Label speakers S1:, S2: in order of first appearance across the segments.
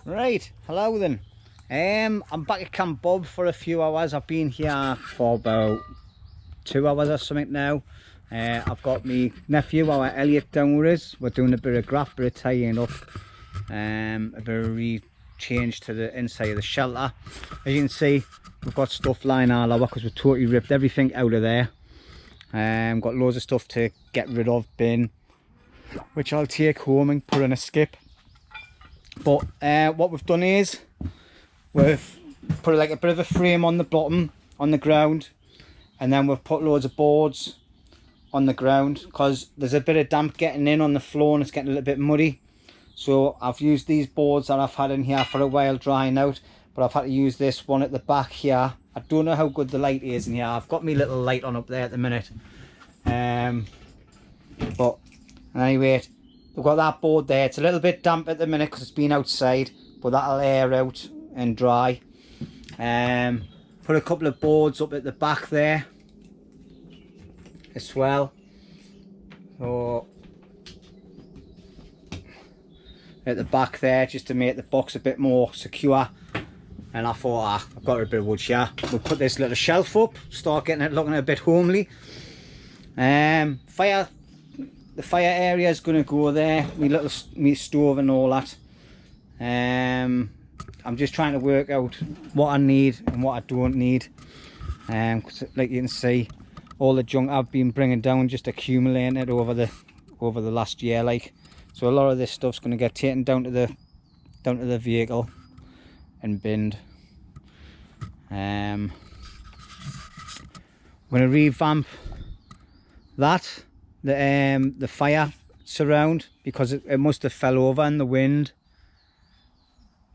S1: Right, hello then. I'm back at Camp Bob for a few hours. I've been here for about 2 hours or something now. I've got my nephew, our Elliott, down with us. We're doing a bit of graft, bit of tying up, a bit of change to the inside of the shelter. As you can see, we've got stuff lying all over because we've totally ripped everything out of there. Got loads of stuff to get rid of, bin, which I'll take home and put in a skip. But what we've done is we've put like a bit of a frame on the bottom, on the ground, and then we've put loads of boards on the ground because there's a bit of damp getting in on the floor and it's getting a little bit muddy. So I've used these boards that I've had in here for a while drying out, but I've had to use this one at the back here. I don't know how good the light is in here. I've got my little light on up there at the minute. But anyway, we've got that board there. It's a little bit damp at the minute because it's been outside, but that'll air out and dry. Put a couple of boards up at the back there as well. So at the back there, just to make the box a bit more secure. And I thought, I've got a bit of wood here. We'll put this little shelf up, start getting it looking a bit homely. The fire area is going to go there, me stove and all that. I'm just trying to work out what I need and what I don't need. 'Cause like you can see, all the junk I've been bringing down just accumulating it over the last year. Like, so a lot of this stuff's going to get taken down to the vehicle and binned. I'm going to revamp that. The fire surround, because it must have fell over in the wind.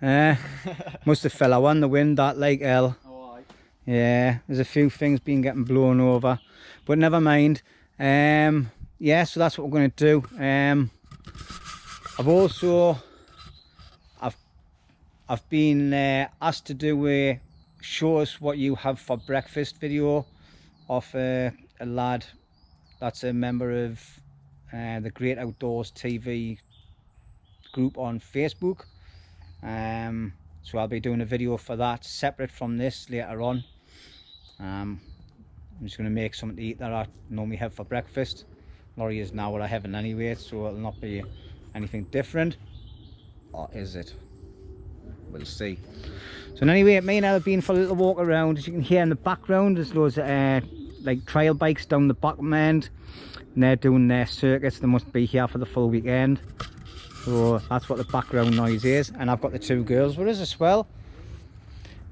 S1: Must have fell over in the wind, that like hell. Oh, yeah, there's a few things been getting blown over, but never mind. Yeah, so that's what we're going to do. I've been asked to do a show us what you have for breakfast video of a lad that's a member of the Great Outdoors TV group on Facebook. So I'll be doing a video for that separate from this later on. I'm just going to make something to eat that I normally have for breakfast. Laurie is now what I have anyway, so it'll not be anything different. Or is it? We'll see. So anyway, me and I have been for a little walk around. As you can hear in the background, there's loads of like trail bikes down the back end, and they're doing their circuits. They must be here for the full weekend, so that's what the background noise is. And I've got the two girls with us as well.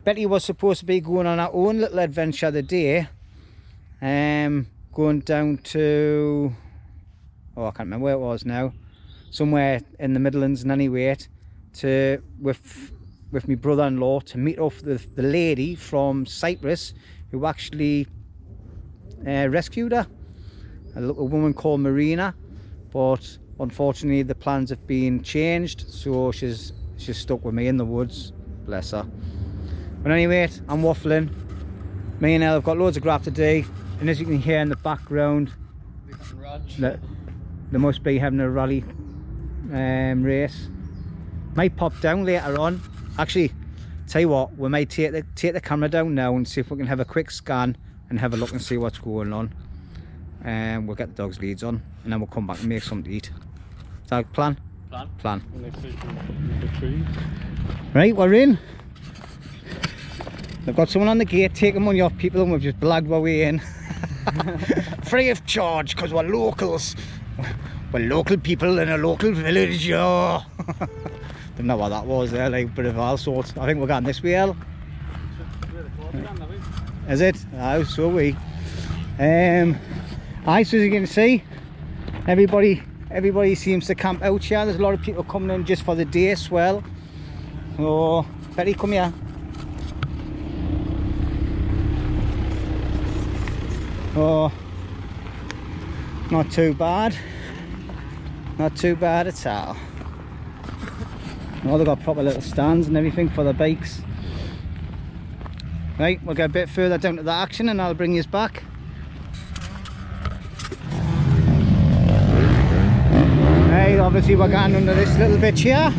S1: Betty was supposed to be going on her own little adventure today, going down to, oh, I can't remember where it was now, somewhere in the Midlands and anyway, to with my brother-in-law to meet up with the lady from Cyprus who actually rescued her, a little woman called Marina. But unfortunately the plans have been changed, so she's stuck with me in the woods, bless her. But anyway, I'm waffling. Me and Elle have got loads of graft to do, and as you can hear in the background, they must be having a rally race. Might pop down later on. Actually, tell you what, we might take the camera down now and see if we can have a quick scan and have a look and see what's going on. And we'll get the dog's leads on, and then we'll come back and make something to eat. Is that a plan? Plan. Right, we're in. They've got someone on the gate taking money off people, and we've just blagged our way in. Free of charge, because we're locals. We're local people in a local village. Oh. Didn't know what that was there, like a bit of all sorts. I think we're going this way, El. Is it? Oh, so we. Aye, so as you can see, everybody seems to camp out here. There's a lot of people coming in just for the day as well. So, Betty, come here. Oh, not too bad. Not too bad at all. Oh, they've got proper little stands and everything for the bikes. Right, we'll get a bit further down to the action and I'll bring you back. Right, obviously we're going under this little bit here.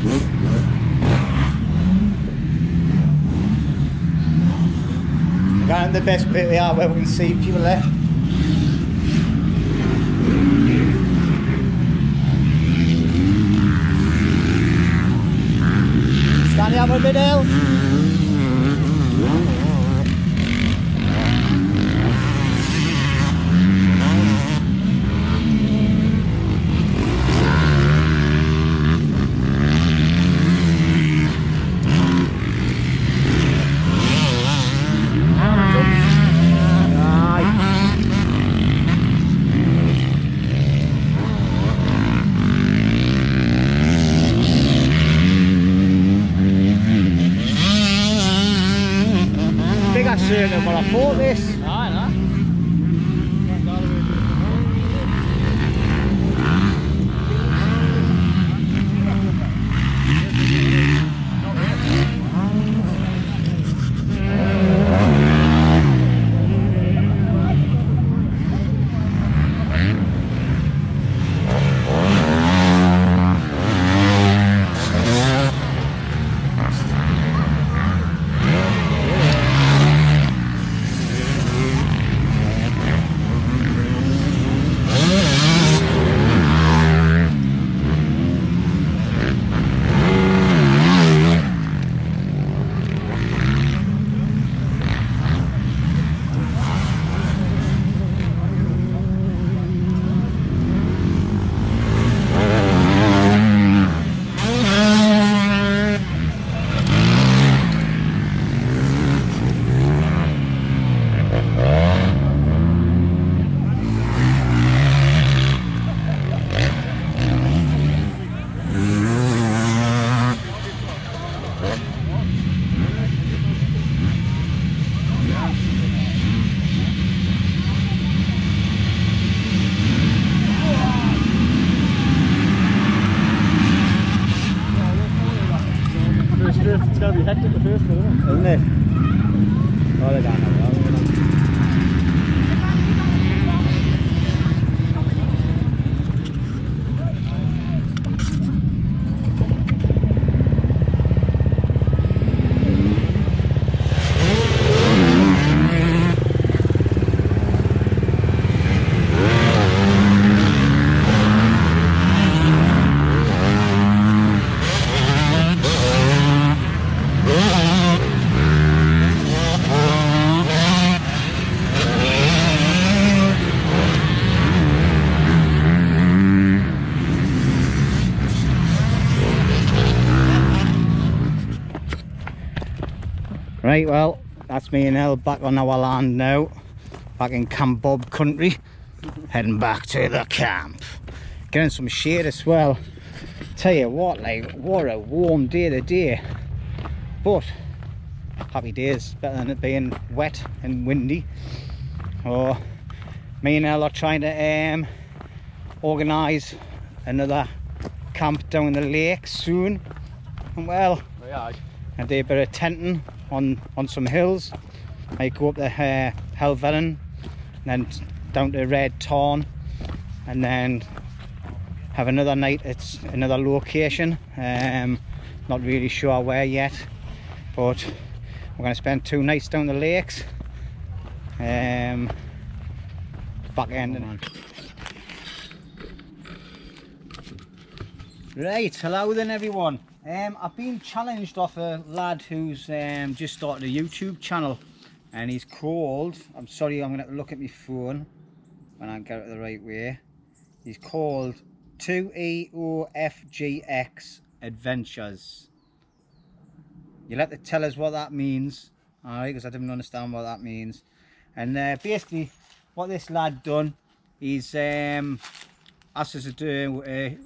S1: Kind of the best bit we are where we can see people there. Stand up a bit, El. Bigger circuit than what I thought this.
S2: I know. It's going to be hectic the first one,
S1: Isn't it? Oh, they don't know. Right, well, that's me and Elle back on our land now, back in Camp Bob country, heading back to the camp, getting some shade as well. Tell you what, like, what a warm day today, but happy days, better than it being wet and windy. So me and Elle are trying to organise another camp down the lake soon, and well, and do a bit of tenting on some hills. I go up to Helvellyn, then down to Red Tarn, and then have another night at another location. Not really sure where yet, but we're going to spend 2 nights down the lakes. Back end. Right, hello then everyone. I've been challenged off a lad who's just started a YouTube channel, and he's called, I'm sorry, I'm going to have to look at my phone when I get it the right way. He's called 2EOFGX Adventures. You'll have to tell us what that means, alright, because I didn't understand what that means. And basically what this lad done, he's asked us to do a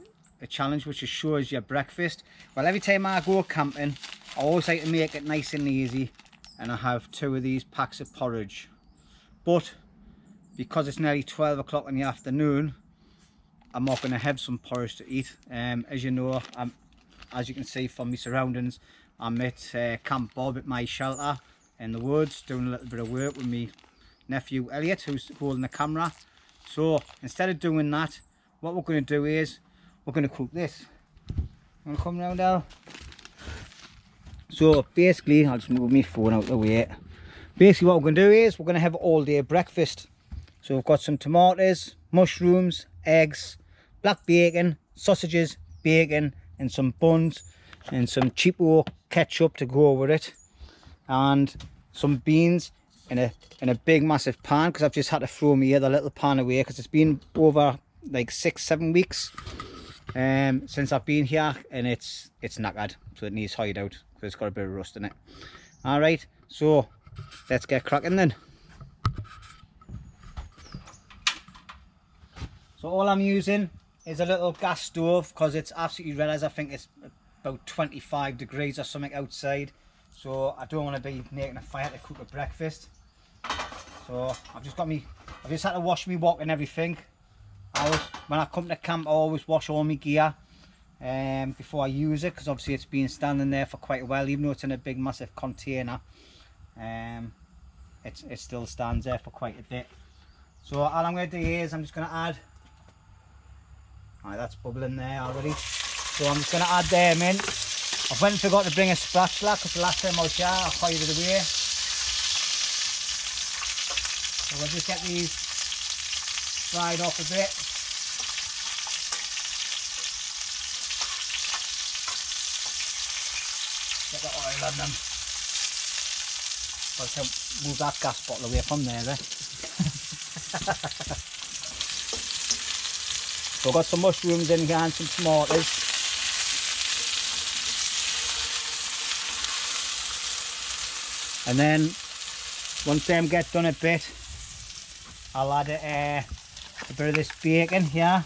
S1: challenge which assures you breakfast. Well, every time I go camping I always like to make it nice and easy, and I have 2 of these packs of porridge, but because it's nearly 12 o'clock in the afternoon I'm not going to have some porridge to eat. As you know, as you can see from my surroundings, I'm at Camp Bob at my shelter in the woods doing a little bit of work with my nephew Elliott, who's holding the camera. So instead of doing that, what we're going to do is we're going to cook this. I'm going to come round now. So basically, I'll just move my phone out of the way. Basically what we're going to do is we're going to have all day breakfast. So we've got some tomatoes, mushrooms, eggs, black bacon, sausages, bacon, and some buns, and some cheapo ketchup to go with it, and some beans in a big massive pan, because I've just had to throw my other little pan away because it's been over like 6-7 weeks since I've been here, and it's knackered, so it needs hide out because it's got a bit of rust in it. All right, so let's get cracking then. So all I'm using is a little gas stove because it's absolutely red, as I think it's about 25 degrees or something outside, so I don't want to be making a fire to cook a breakfast. So I've just had to wash my wok and everything. When I come to camp I always wash all my gear before I use it, because obviously it's been standing there for quite a while. Even though it's in a big massive container, it still stands there for quite a bit. So all I'm going to do is I'm just going to add, alright, that's bubbling there already, so I'm just going to add them in. I went and forgot to bring a spatula because the last time I was here I fired it away. So we'll just get these fried off a bit. Get the oil on them. But I can move that gas bottle away from there. So I've got some mushrooms in here and some tomatoes. And then once them get done a bit, I'll add a bit of this bacon here.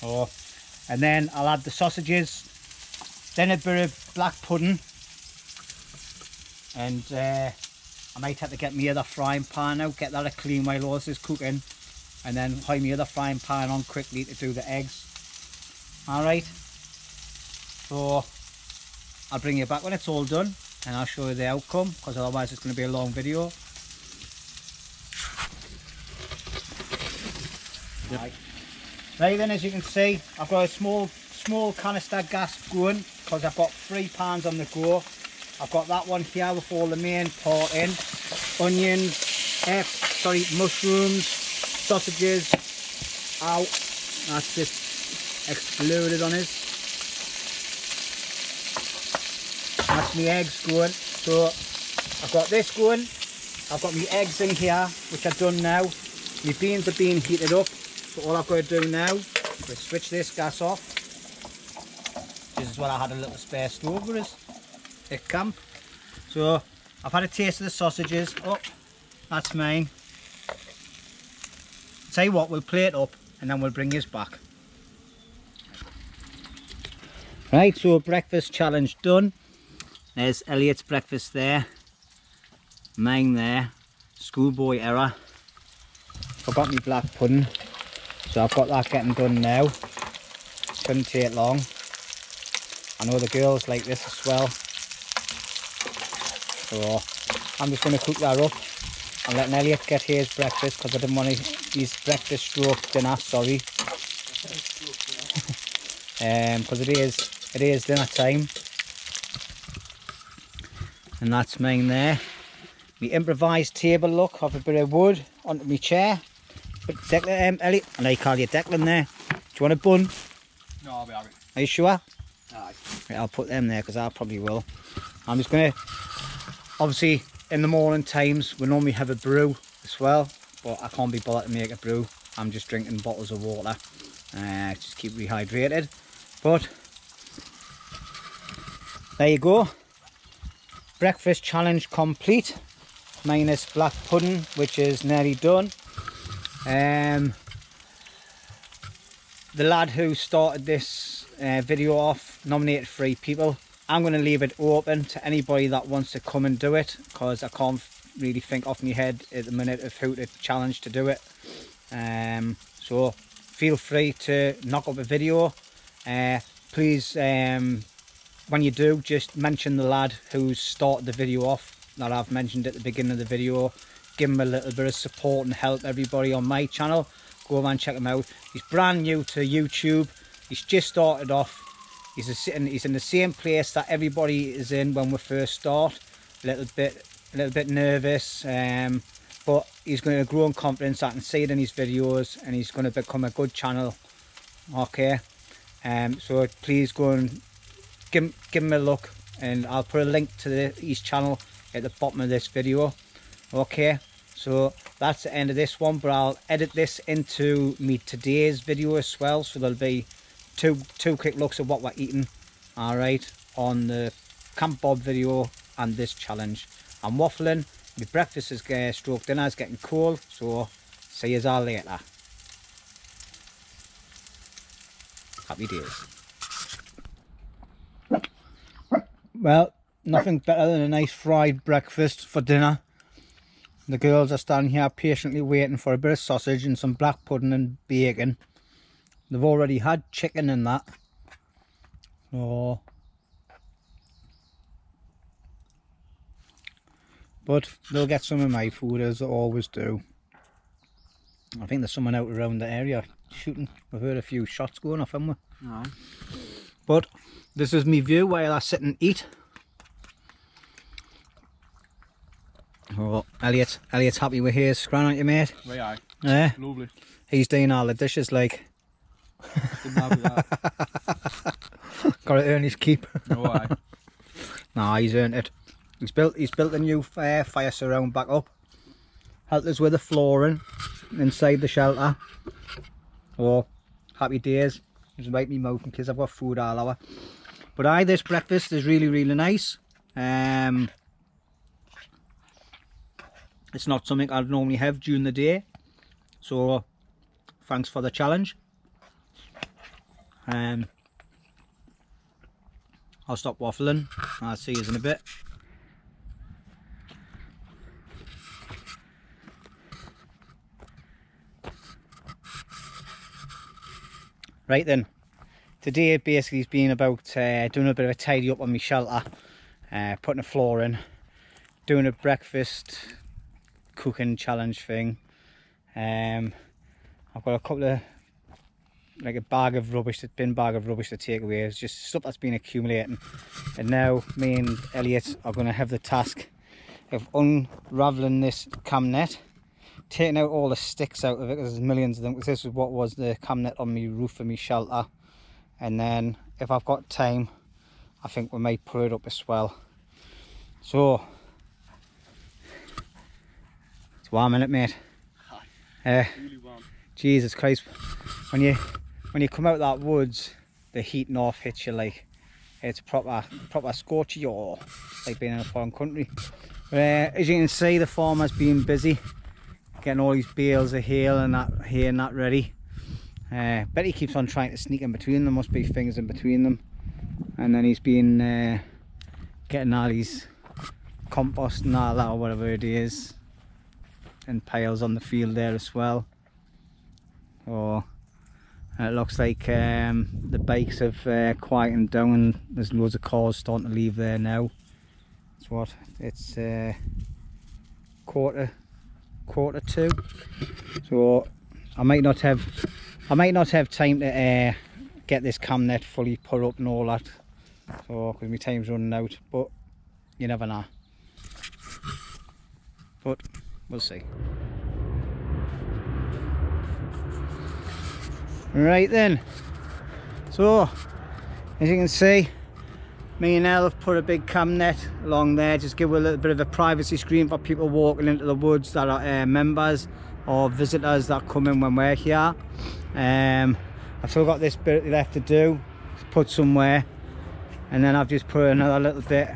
S1: Oh, and then I'll add the sausages, then a bit of black pudding, and I might have to get my other frying pan out, get that a clean while all this is cooking, and then hoy my other frying pan on quickly to do the eggs. Alright, so I'll bring you back when it's all done and I'll show you the outcome, because otherwise it's going to be a long video. Right then, as you can see, I've got a small canister gas going because I've got 3 pans on the go. I've got that one here with all the main part in, onions, mushrooms, sausages. Ow, that's just exploded on us. That's my eggs going. So I've got this going, I've got my eggs in here which I've done now. My beans are being heated up. So all I've got to do now is switch this gas off. This is what I had a little spare stove for us at camp. So I've had a taste of the sausages. Oh, that's mine. Tell you what, we'll plate it up and then we'll bring this back. Right, so breakfast challenge done. There's Elliott's breakfast there. Mine there. Schoolboy error. Forgot my black pudding. So I've got that getting done now. Shouldn't take long. I know the girls like this as well. So I'm just going to cook that up. I'm letting Elliott get his breakfast because I didn't want his breakfast stroke dinner, sorry. Because it is dinner time. And that's mine there. My improvised table look of a bit of wood onto my chair. But Declan, Elliott, and I call you Declan there. Do you want a bun?
S2: No, I'll be alright.
S1: Are you sure?
S2: Aye.
S1: Right, I'll put them there because I probably will. I'm just going to, obviously in the morning times we normally have a brew as well, but I can't be bothered to make a brew. I'm just drinking bottles of water, just keep rehydrated. But there you go. Breakfast challenge complete. Minus black pudding, which is nearly done. The lad who started this video off nominated 3 people. I'm going to leave it open to anybody that wants to come and do it, because I can't really think off my head at the minute of who to challenge to do it. So feel free to knock up a video. Please, when you do, just mention the lad who started the video off that I've mentioned at the beginning of the video, give him a little bit of support and help everybody on my channel, go over and check him out. He's brand new to YouTube. He's just started off. He's in the same place that everybody is in when we first start. A little bit nervous, but he's going to grow in confidence. I can see it in his videos, and he's going to become a good channel. Okay, so please go and give him a look, and I'll put a link to his channel at the bottom of this video. Okay, so that's the end of this one, but I'll edit this into me today's video as well, so there'll be two quick looks at what we're eating, all right, on the Camp Bob video and this challenge. I'm waffling. My breakfast is stroke dinner is getting cold, so see you all later. Happy days. Well, nothing better than a nice fried breakfast for dinner. The girls are standing here patiently waiting for a bit of sausage and some black pudding and bacon. They've already had chicken and that. Oh. But they'll get some of my food, as they always do. I think there's someone out around the area shooting. We've heard a few shots going off, haven't we?
S2: No.
S1: But this is my view while I sit and eat. Oh, Elliot's happy with his scran, aren't you, mate?
S2: Right, aye.
S1: Yeah.
S2: Lovely.
S1: He's doing all the dishes like.
S2: Didn't have that.
S1: Got to earn his keep.
S2: No, aye.
S1: Nah, he's earned it. He's built a new fire surround back up. Helped us with the flooring inside the shelter. Oh, happy days. Just make me mouth in case I've got food all over. But aye, this breakfast is really nice. It's not something I'd normally have during the day, so thanks for the challenge. I'll stop waffling. I'll see you in a bit. Right then, today basically has been about doing a bit of a tidy up on my shelter, putting a floor in, doing a breakfast cooking challenge thing. I've got a couple of, like a bag of rubbish, bin bag of rubbish to take away. It's just stuff that's been accumulating, and now me and Elliot are going to have the task of unravelling this cam net, taking out all the sticks out of it, because there's millions of them, because this is what was the cam net on my roof of my shelter. And then if I've got time, I think we might put it up as well. So it's warm, innit, mate?
S2: Really warm.
S1: Jesus Christ, when you come out that woods, the heat north hits you like it's proper scorchy, or like being in a foreign country. But as you can see, the farmer's been busy getting all these bales of hay and that ready. Bet he keeps on trying to sneak in between them. Must be things in between them. And then he's been getting all these compost and all that, or whatever it is, and piles on the field there as well. Oh, and it looks like the bikes have quietened down, and there's loads of cars starting to leave there now. It's what? It's quarter to. So I might not have time to get this cam net fully put up and all that, so because my time's running out, but you never know. But we'll see. Right then, so as you can see, me and Elle have put a big cam net along there, just give a little bit of a privacy screen for people walking into the woods that are members or visitors that come in when we're here. I've still got this bit left to do, to put somewhere, and then I've just put another little bit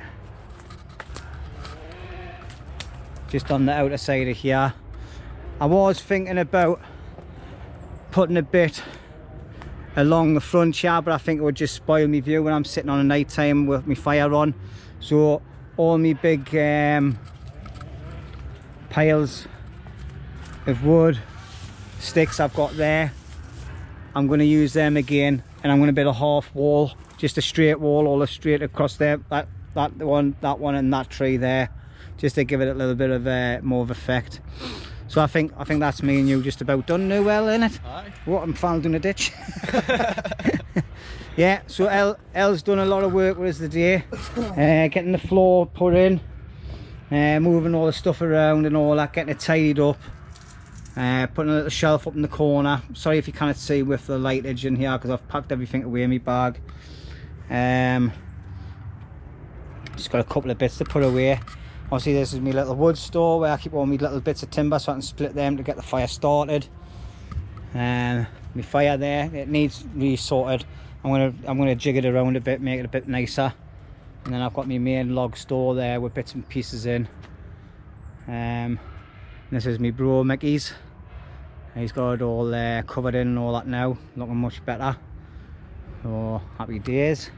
S1: just on the outer side of here. I was thinking about putting a bit along the front here, but I think it would just spoil my view when I'm sitting on a night time with my fire on. So all my big piles of wood sticks I've got there, I'm going to use them again, and I'm going to build a half wall, just a straight wall all straight across there, that one and that tree there. just to give it a little bit of more of effect. So I think that's me and you just about done now, well, innit?
S2: Aye.
S1: What, I'm finally doing a ditch. Yeah, so El's done a lot of work with us today, getting the floor put in, moving all the stuff around and all that, getting it tidied up, putting a little shelf up in the corner. Sorry if you can't see with the lightage in here because I've packed everything away in my bag. Just got a couple of bits to put away. Obviously this is my little wood store where I keep all my little bits of timber so I can split them to get the fire started. My fire there, it needs re-sorted. I'm gonna jig it around a bit, make it a bit nicer. And then I've got my main log store there with bits and pieces in. This is my bro Mickey's. He's got it all covered in and all that now, looking much better. So happy days.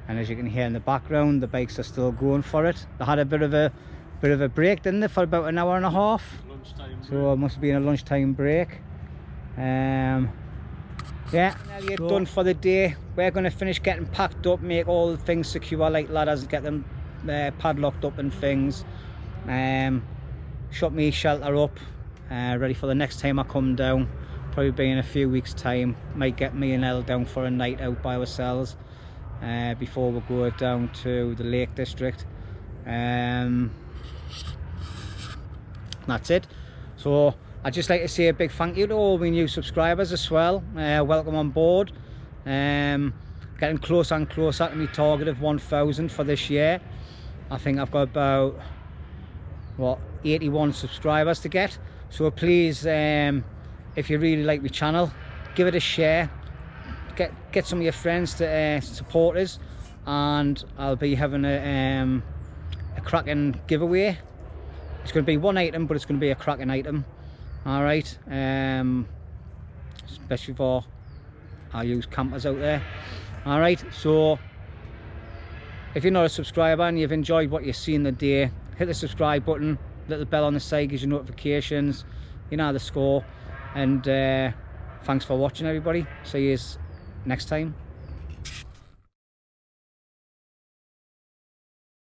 S1: And as you can hear in the background, the bikes are still going for it. They had a bit of a break, didn't they, for about an hour and a half.
S2: Lunchtime break.
S1: So it must have been a lunchtime break. Yeah, Elliott done for the day. We're going to finish getting packed up, make all the things secure like ladders, get them padlocked up and things. Shut me shelter up, ready for the next time I come down. Probably be in a few weeks time. Might get me and Elle down for a night out by ourselves before we go down to the Lake District. That's it. So I'd just like to say a big thank you to all my new subscribers as well. Welcome on board. Getting closer and closer to my target of 1,000 for this year. I think I've got about, what, 81 subscribers to get. So please, if you really like my channel, give it a share. Get some of your friends to support us, and I'll be having a cracking giveaway. It's going to be one item, but it's going to be a cracking item. All right, especially for our used campers out there. All right, so if you're not a subscriber and you've enjoyed what you've seen today, hit the subscribe button, little bell on the side gives you notifications. You know the score. And thanks for watching, everybody. See you next time.